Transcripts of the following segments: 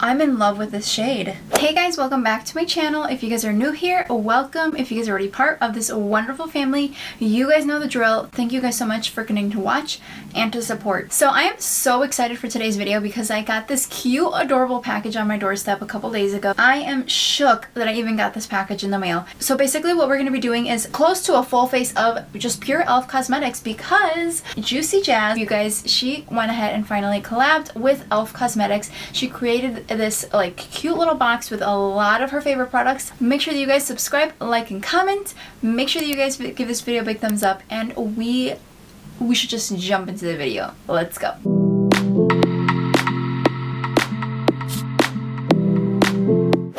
I'm in love with this shade. Hey guys, welcome back to my channel. If you guys are new here, welcome. If you guys are already part of this wonderful family, you guys know the drill. Thank you guys so much for continuing to watch and to support. So I am so excited for today's video because I got this cute, adorable package on my doorstep a couple days ago. I am shook that I even got this package in the mail. So basically what we're going to be doing is close to a full face of just pure e.l.f. cosmetics because JuicyJas, you guys, she went ahead and finally collabed with e.l.f. Cosmetics. She created this like cute little box with a lot of her favorite products. Make sure that you guys subscribe, like, and comment. Make sure that you guys give this video a big thumbs up, and we should just jump into the video. Let's go.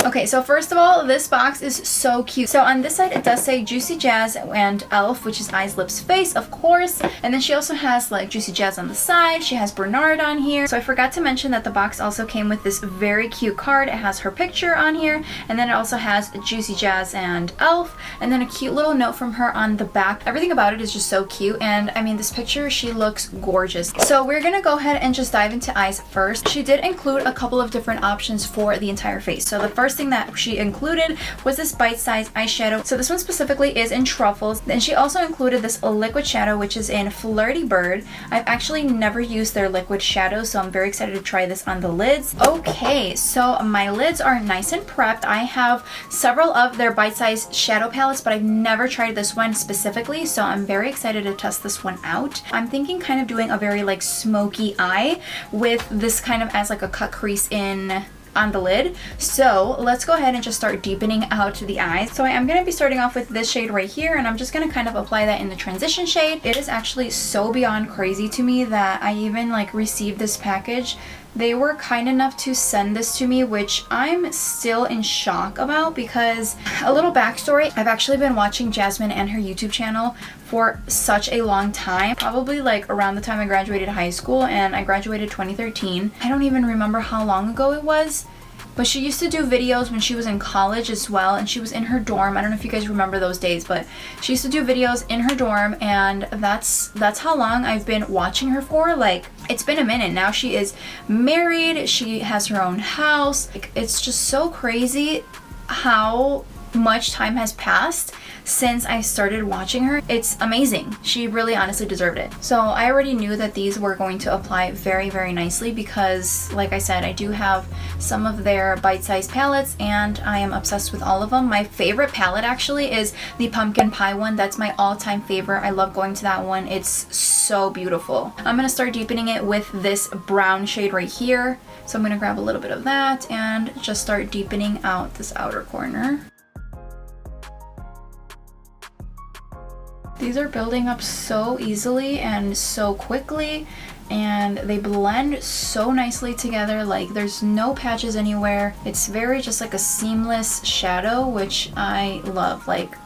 Okay, so first of all, this box is so cute. So on this side, it does say JuicyJas and e.l.f., which is eyes, lips, face, of course. And then she also has like JuicyJas on the side. She has Bernard on here. So I forgot to mention that the box also came with this very cute card. It has her picture on here. And then it also has JuicyJas and e.l.f. And then a cute little note from her on the back. Everything about it is just so cute. And I mean, this picture, she looks gorgeous. So we're gonna go ahead and just dive into eyes first. She did include a couple of different options for the entire face. So the first thing that she included was this bite-sized eyeshadow. So this one specifically is in Truffles. Then she also included this liquid shadow, which is in Flirty Bird. I've actually never used their liquid shadow, so I'm very excited to try this on the lids. Okay, so my lids are nice and prepped. I have several of their bite-sized shadow palettes, but I've never tried this one specifically, so I'm very excited to test this one out. I'm thinking kind of doing a very like smoky eye with this kind of as like a cut crease in on the lid. So let's go ahead and just start deepening out the eyes. So I am going to be starting off with this shade right here, and I'm just going to kind of apply that in the transition shade. It is actually so beyond crazy to me that I even like received this package. They were kind enough to send this to me, which I'm still in shock about because a little backstory, I've actually been watching Jasmine and her YouTube channel for such a long time, probably like around the time I graduated high school, and I graduated 2013. I don't even remember how long ago it was, but she used to do videos when she was in college as well, and she was in her dorm. I don't know if you guys remember those days, but she used to do videos in her dorm, and that's how long I've been watching her for. Like, it's been a minute now. She is married, she has her own house. Like, it's just so crazy how much time has passed since I started watching her. It's amazing. She really honestly deserved it. So I already knew that these were going to apply very, very nicely because, like I said, I do have some of their bite-sized palettes and I am obsessed with all of them. My favorite palette actually is the pumpkin pie one. That's my all-time favorite. I love going to that one. It's so beautiful. I'm gonna start deepening it with this brown shade right here. So I'm gonna grab a little bit of that and just start deepening out this outer corner. These are building up so easily and so quickly, and they blend so nicely together. Like, there's no patches anywhere. It's very just like a seamless shadow, which I love. Like,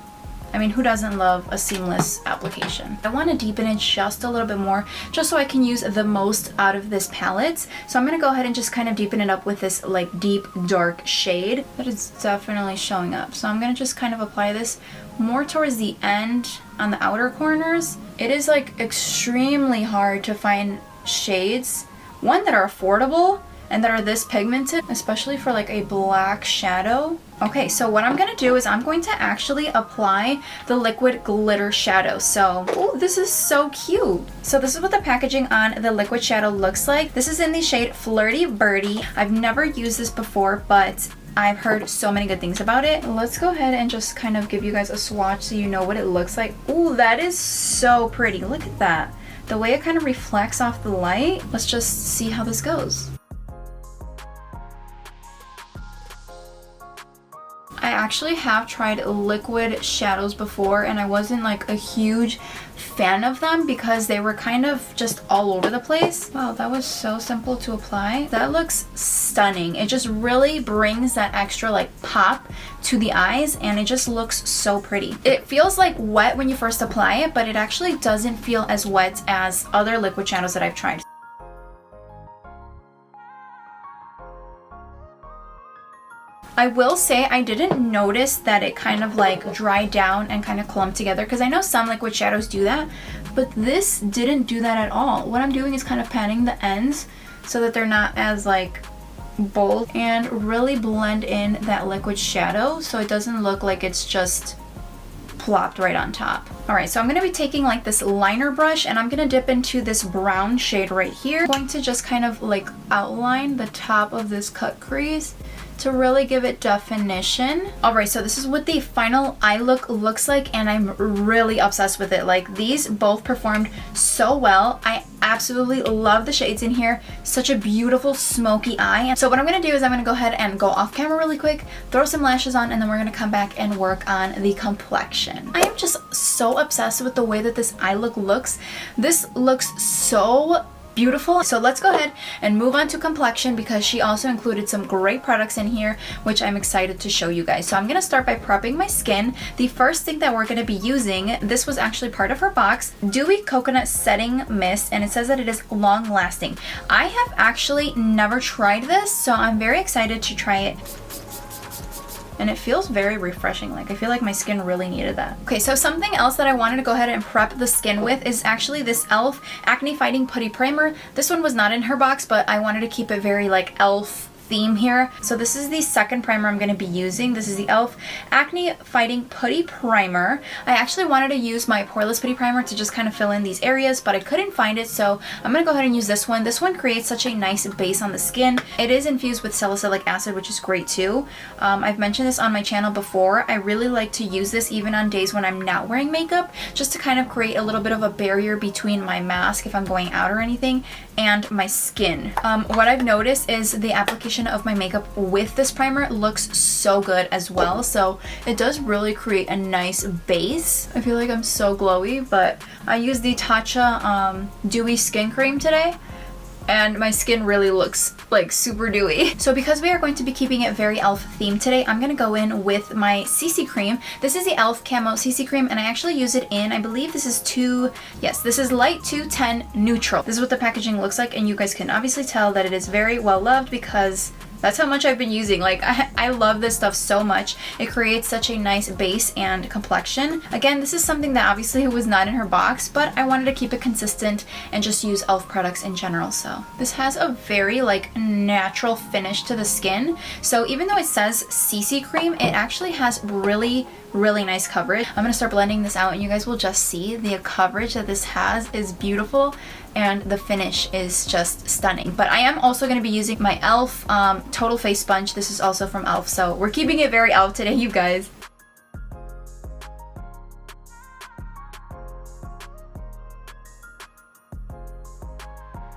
I mean, who doesn't love a seamless application? I want to deepen it just a little bit more, just so I can use the most out of this palette. So I'm going to go ahead and just kind of deepen it up with this like deep dark shade that is definitely showing up. So I'm going to just kind of apply this more towards the end on the outer corners. It is like extremely hard to find shades, one, that are affordable and that are this pigmented, especially for like a black shadow. Okay, so what I'm gonna do is I'm going to actually apply the liquid glitter shadow. So, oh, this is so cute. So this is what the packaging on the liquid shadow looks like. This is in the shade Flirty Birdie. I've never used this before, but I've heard so many good things about it. Let's go ahead and just kind of give you guys a swatch so you know what it looks like. Ooh, that is so pretty. Look at that. The way it kind of reflects off the light. Let's just see how this goes. I actually have tried liquid shadows before, and I wasn't like a huge fan of them because they were kind of just all over the place. Wow, that was so simple to apply. That looks stunning. It just really brings that extra like pop to the eyes, and it just looks so pretty. It feels like wet when you first apply it, but it actually doesn't feel as wet as other liquid shadows that I've tried. I will say I didn't notice that it kind of like dried down and kind of clumped together, because I know some liquid shadows do that, but this didn't do that at all. What I'm doing is kind of panning the ends so that they're not as like both and really blend in that liquid shadow so it doesn't look like it's just plopped right on top. Alright, so I'm going to be taking like this liner brush and I'm going to dip into this brown shade right here. I'm going to just kind of like outline the top of this cut crease to really give it definition. Alright, so this is what the final eye look looks like and I'm really obsessed with it. Like, these both performed so well. I absolutely love the shades in here. Such a beautiful smoky eye. So what I'm going to do is I'm going to go ahead and go off camera really quick, throw some lashes on, and then we're going to come back and work on the complexion. I am just so obsessed with the way that this eye look looks. This looks so beautiful. So let's go ahead and move on to complexion because she also included some great products in here which I'm excited to show you guys. So I'm going to start by prepping my skin. The first thing that we're going to be using, this was actually part of her box, Dewy Coconut Setting Mist, and it says that it is long lasting. I have actually never tried this, so I'm very excited to try it. And it feels very refreshing. Like, I feel like my skin really needed that. Okay, so something else that I wanted to go ahead and prep the skin with is actually this E.L.F. Acne Fighting Putty Primer. This one was not in her box, but I wanted to keep it very like E.L.F. theme here. So this is the second primer I'm going to be using. This is the E.L.F. Acne Fighting Putty Primer. I actually wanted to use my Poreless Putty Primer to just kind of fill in these areas, but I couldn't find it, so I'm going to go ahead and use this one. This one creates such a nice base on the skin. It is infused with salicylic acid, which is great too. I've mentioned this on my channel before. I really like to use this even on days when I'm not wearing makeup, just to kind of create a little bit of a barrier between my mask if I'm going out or anything and my skin. What I've noticed is the application of my makeup with this primer looks so good as well, so it does really create a nice base. I feel like I'm so glowy, but I used the Tatcha Dewy Skin Cream today and my skin really looks like super dewy. So because we are going to be keeping it very E.L.F. themed today, I'm going to go in with my CC Cream. This is the E.L.F. Camo Cc Cream and I actually use it in, I believe this is this is Light 210 Neutral. This is what the packaging looks like and you guys can obviously tell that it is very well loved because that's how much I've been using. Like, I love this stuff so much. It creates such a nice base and complexion. Again, this is something that obviously was not in her box, but I wanted to keep it consistent and just use E.L.F. products in general. So this has a very like natural finish to the skin. So even though it says CC Cream, it actually has really nice coverage. I'm gonna start blending this out and you guys will just see the coverage that this has is beautiful and the finish is just stunning. But I am also going to be using my E.L.F. Total Face Sponge. This is also from E.L.F. So we're keeping it very E.L.F. today, you guys.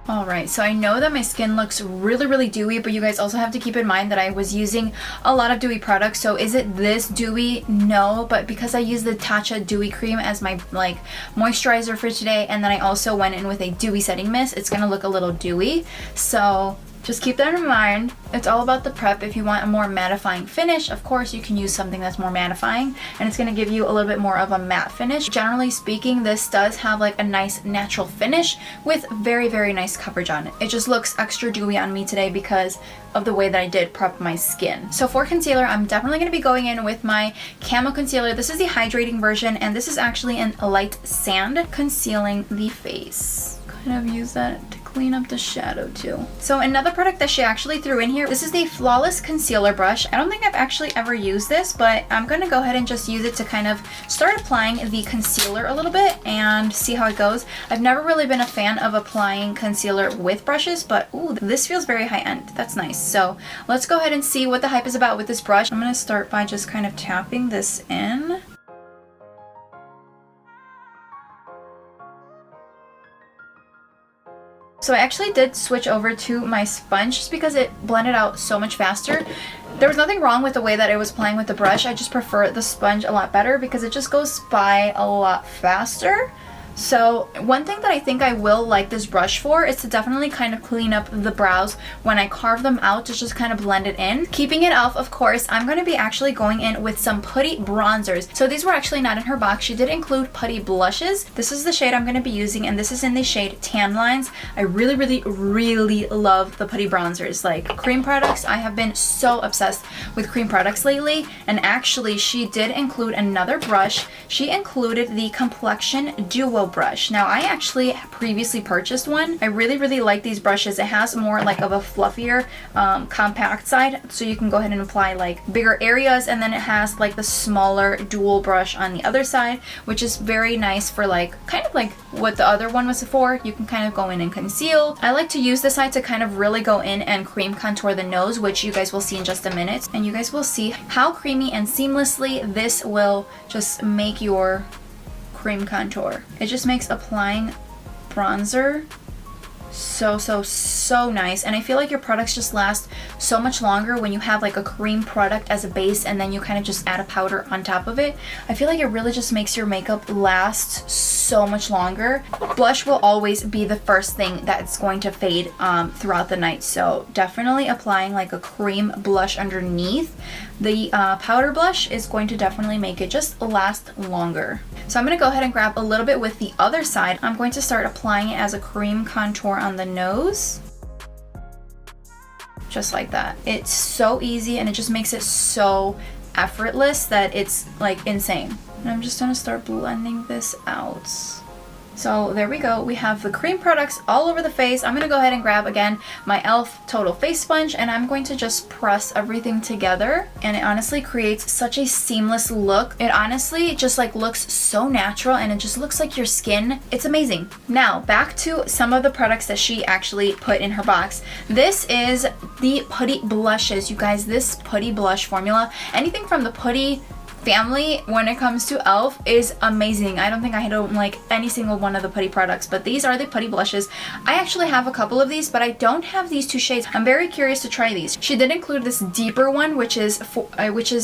Alright, so I know that my skin looks really dewy, but you guys also have to keep in mind that I was using a lot of dewy products. So is it this dewy? No, but because I use the Tatcha Dewy Cream as my like moisturizer for today, and then I also went in with a dewy setting mist, it's gonna look a little dewy. So just keep that in mind. It's all about the prep. If you want a more mattifying finish, of course you can use something that's more mattifying and it's going to give you a little bit more of a matte finish. Generally speaking, this does have like a nice natural finish with very nice coverage on it. It just looks extra dewy on me today because of the way that I did prep my skin. So for concealer, I'm definitely going to be going in with my Camo Concealer. This is the hydrating version and this is actually in light sand, concealing the face. Kind of use that to clean up the shadow too. So another product that she actually threw in here, this is the Flawless Concealer Brush. I don't think I've actually ever used this, but I'm gonna go ahead and just use it to kind of start applying the concealer a little bit and see how it goes. I've never really been a fan of applying concealer with brushes, but ooh, this feels very high-end. That's nice. So let's go ahead and see what the hype is about with this brush. I'm gonna start by just kind of tapping this in. So I actually did switch over to my sponge just because it blended out so much faster. There was nothing wrong with the way that I was playing with the brush. I just prefer the sponge a lot better because it just goes by a lot faster. So one thing that I think I will like this brush for is to definitely kind of clean up the brows when I carve them out, to just kind of blend it in. Keeping it off, of course, I'm going to be actually going in with some Putty bronzers. So these were actually not in her box. She did include Putty Blushes. This is the shade I'm going to be using and this is in the shade Tan Lines. I really love the Putty bronzers. Like cream products, I have been so obsessed with cream products lately, and actually she did include another brush. She included the Complexion Duo Duo Brush. Now, I actually previously purchased one. I really like these brushes. It has more like of a fluffier, compact side, so you can go ahead and apply like bigger areas, and then it has like the smaller dual brush on the other side, which is very nice for like kind of like what the other one was for. You can kind of go in and conceal. I like to use this side to kind of really go in and cream contour the nose, which you guys will see in just a minute, and you guys will see how creamy and seamlessly this will just make your cream contour. It just makes applying bronzer so nice, and I feel like your products just last so much longer when you have like a cream product as a base and then you kind of just add a powder on top of it. I feel like it really just makes your makeup last so much longer. Blush will always be the first thing that's going to fade throughout the night, so definitely applying like a cream blush underneath the powder blush is going to definitely make it just last longer. So I'm going to go ahead and grab a little bit with the other side. I'm going to start applying it as a cream contour on the nose. Just like that. It's so easy and it just makes it so effortless that it's like insane. And I'm just going to start blending this out. So there we go. We have the cream products all over the face. I'm going to go ahead and grab again my E.L.F. Total Face Sponge, and I'm going to just press everything together, and it honestly creates such a seamless look. It honestly just like looks so natural, and it just looks like your skin. It's amazing. Now back to some of the products that she actually put in her box. This is the Putty Blushes. You guys, this Putty Blush formula, anything from the Putty family when it comes to E.L.F. is amazing. I don't think I don't like any single one of the Putty products, but these are the Putty Blushes. I actually have a couple of these, but I don't have these two shades. I'm very curious to try these. She did include this deeper one, which is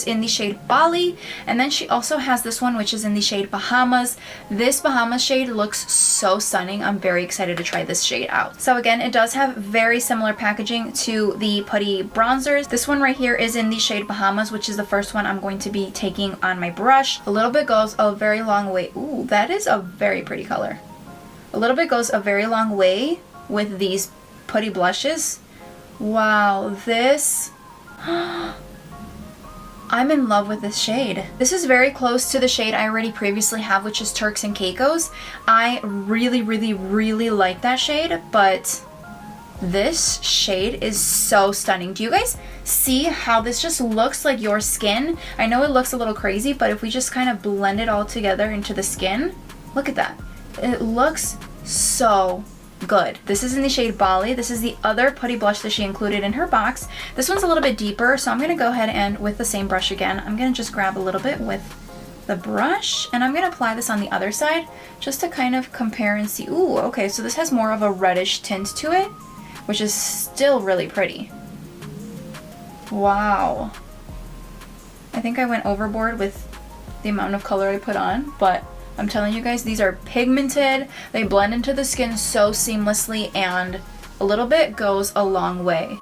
in the shade Bali, and then she also has this one, which is in the shade Bahamas. This Bahamas shade looks so stunning. I'm very excited to try this shade out. So again, it does have very similar packaging to the Putty bronzers. This one right here is in the shade Bahamas, which is the first one I'm going to be taking on my brush. A little bit goes a very long way. Ooh, that is a very pretty color. A little bit goes a very long way with these Putty blushes. Wow, this I'm in love with this shade. This is very close to the shade I already previously have, which is Turks and Caicos. I really like that shade, but this shade is so stunning. Do you guys see how this just looks like your skin? I know it looks a little crazy, but if we just kind of blend it all together into the skin, look at that. It looks so good. This is in the shade Bali. This is the other Putty blush that she included in her box. This one's a little bit deeper, so I'm going to go ahead and with the same brush again, I'm going to just grab a little bit with the brush, and I'm going to apply this on the other side just to kind of compare and see. Ooh, okay, so this has more of a reddish tint to it, which is still really pretty. Wow. I think I went overboard with the amount of color I put on, but I'm telling you guys, these are pigmented. They blend into the skin so seamlessly, and a little bit goes a long way.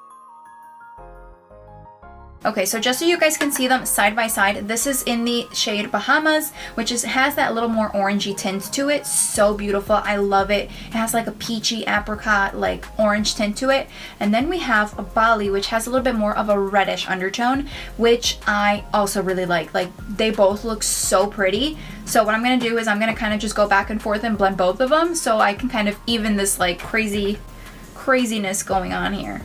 Okay, so just so you guys can see them side by side, this is in the shade Bahamas, which has that little more orangey tint to it. So beautiful. I love it. It has like a peachy apricot, like orange tint to it. And then we have a Bali, which has a little bit more of a reddish undertone, which I also really like. Like, they both look so pretty. So what I'm going to do is I'm going to kind of just go back and forth and blend both of them so I can kind of even this like craziness going on here.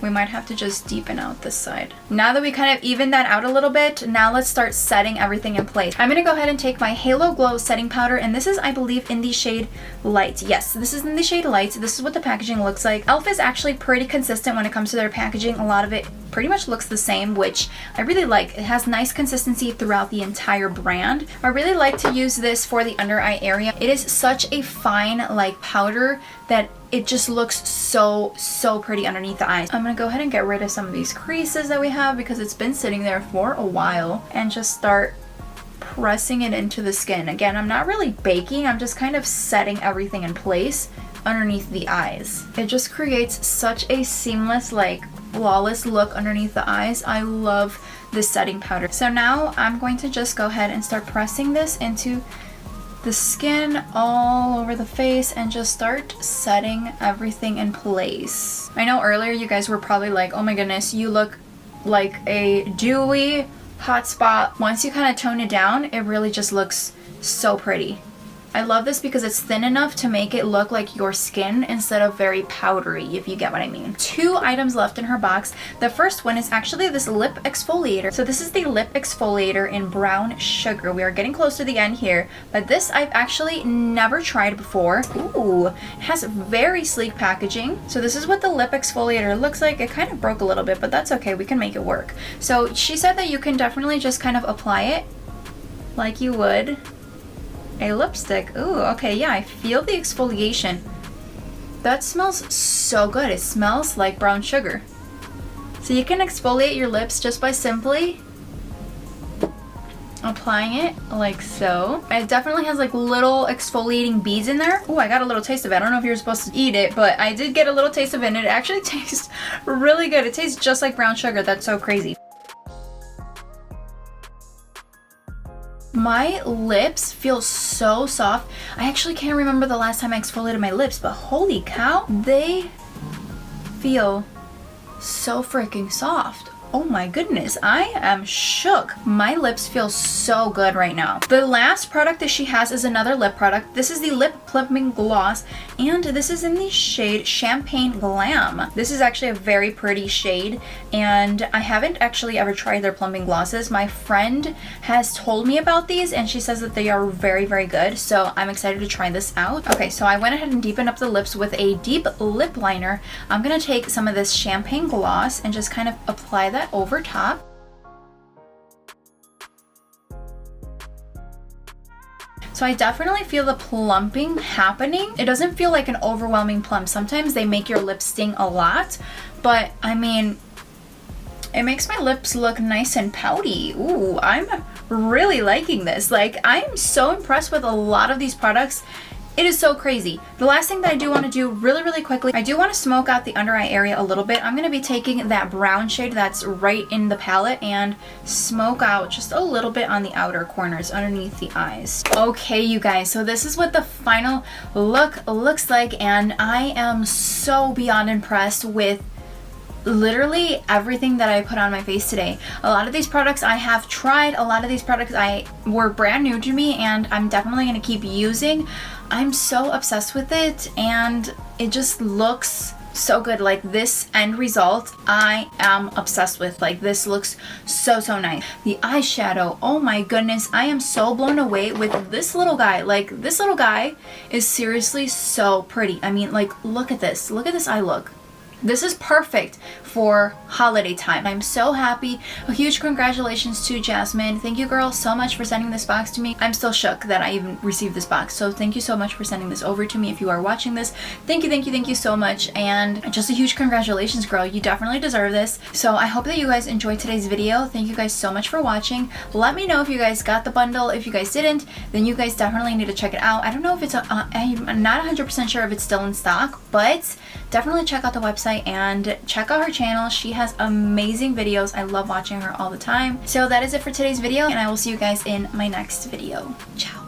We might have to just deepen out this side. Now that we kind of evened that out a little bit, now let's start setting everything in place. I'm gonna go ahead and take my Halo Glow setting powder, and this is, I believe, in the shade Light. Yes, this is in the shade Light. This is what the packaging looks like. E.L.F. is actually pretty consistent when it comes to their packaging. A lot of it pretty much looks the same, which I really like. It has nice consistency throughout the entire brand. I really like to use this for the under eye area. It is such a fine like powder that it just looks so pretty underneath the eyes. I'm gonna go ahead and get rid of some of these creases that we have because it's been sitting there for a while, and just start pressing it into the skin. Again, I'm not really baking, I'm just kind of setting everything in place underneath the eyes. It just creates such a seamless, like flawless look underneath the eyes. I love this setting powder. So now I'm going to just go ahead and start pressing this into the skin all over the face and just start setting everything in place. I know earlier you guys were probably like, oh my goodness, you look like a dewy hot spot. Once you kind of tone it down, it really just looks so pretty. I love this because it's thin enough to make it look like your skin instead of very powdery, if you get what I mean. 2 items left in her box. The first one is actually this lip exfoliator. So this is the lip exfoliator in brown sugar. We are getting close to the end here, but this I've actually never tried before. Ooh, it has very sleek packaging. So this is what the lip exfoliator looks like. It kind of broke a little bit, but that's okay. We can make it work. So she said that you can definitely just kind of apply it like you would a lipstick. Ooh, okay, yeah, I feel the exfoliation. That smells so good. It smells like brown sugar. So you can exfoliate your lips just by simply applying it like so. It definitely has like little exfoliating beads in there. Oh, I got a little taste of it. I don't know if you're supposed to eat it, but I did get a little taste of it, and it actually tastes really good. It tastes just like brown sugar. That's so crazy. My lips feel so soft. I actually can't remember the last time I exfoliated my lips, but holy cow, they feel so freaking soft. Oh my goodness, I am shook. My lips feel so good right now. The last product that she has is another lip product. This is the Lip Plumping Gloss, and this is in the shade Champagne Glam. This is actually a very pretty shade, and I haven't actually ever tried their plumping glosses. My friend has told me about these, and she says that they are very, very good, so I'm excited to try this out. Okay, so I went ahead and deepened up the lips with a deep lip liner. I'm gonna take some of this Champagne Gloss and just kind of apply that over top. So I definitely feel the plumping happening. It doesn't feel like an overwhelming plump. Sometimes they make your lips sting a lot, but I mean, it makes my lips look nice and pouty. Ooh, I'm really liking this. Like, I am so impressed with a lot of these products. It is so crazy. The last thing that I do want to do really, really quickly, I do want to smoke out the under eye area a little bit. I'm going to be taking that brown shade that's right in the palette and smoke out just a little bit on the outer corners underneath the eyes. Okay, you guys, so this is what the final look looks like, and I am so beyond impressed with literally everything that I put on my face today. A lot of these products I have tried, a lot of these products were brand new to me, and I'm definitely going to keep using. I'm so obsessed with it, and it just looks so good. Like, this end result I am obsessed with. Like, this looks so nice. The eyeshadow, oh my goodness, I am so blown away with this little guy. Like, this little guy is seriously so pretty. I mean, like, look at this eye look. This is perfect for holiday time. I'm so happy. A huge congratulations to Jasmine. Thank you, girl, so much for sending this box to me. I'm still shook that I even received this box. So thank you so much for sending this over to me. If you are watching this, thank you so much. And just a huge congratulations, girl. You definitely deserve this. So I hope that you guys enjoyed today's video. Thank you guys so much for watching. Let me know if you guys got the bundle. If you guys didn't, then you guys definitely need to check it out. I don't know if it's, I'm not 100% sure if it's still in stock, but definitely check out the website and check out her channel. She has amazing videos. I love watching her all the time. So that is it for today's video, and I will see you guys in my next video. Ciao.